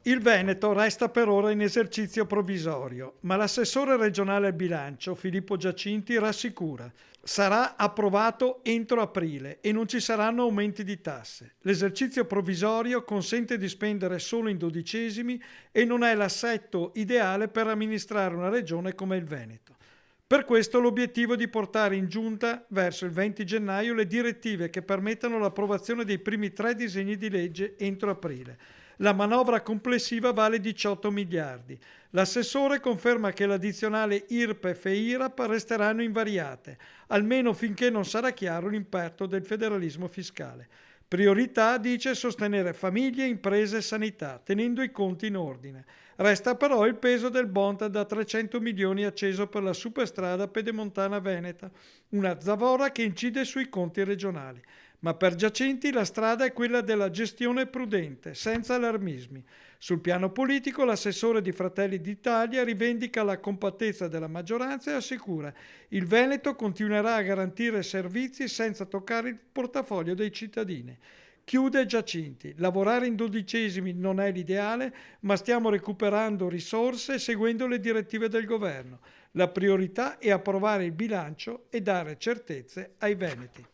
Il Veneto resta per ora in esercizio provvisorio, ma l'assessore regionale al bilancio, Filippo Giacinti, rassicura: sarà approvato entro aprile e non ci saranno aumenti di tasse. L'esercizio provvisorio consente di spendere solo in dodicesimi e non è l'assetto ideale per amministrare una regione come il Veneto. Per questo l'obiettivo è di portare in giunta verso il 20 gennaio le direttive che permettano l'approvazione dei primi tre disegni di legge entro aprile. La manovra complessiva vale 18 miliardi. L'assessore conferma che l'addizionale IRPEF e IRAP resteranno invariate, almeno finché non sarà chiaro l'impatto del federalismo fiscale. Priorità, dice, sostenere famiglie, imprese e sanità, tenendo i conti in ordine. Resta però il peso del bond da 300 milioni acceso per la superstrada pedemontana veneta, una zavorra che incide sui conti regionali. Ma per Giacinti la strada è quella della gestione prudente, senza allarmismi. Sul piano politico l'assessore di Fratelli d'Italia rivendica la compattezza della maggioranza e assicura: il Veneto continuerà a garantire servizi senza toccare il portafoglio dei cittadini. Chiude Giacinti: lavorare in dodicesimi non è l'ideale, ma stiamo recuperando risorse e seguendo le direttive del governo. La priorità è approvare il bilancio e dare certezze ai veneti.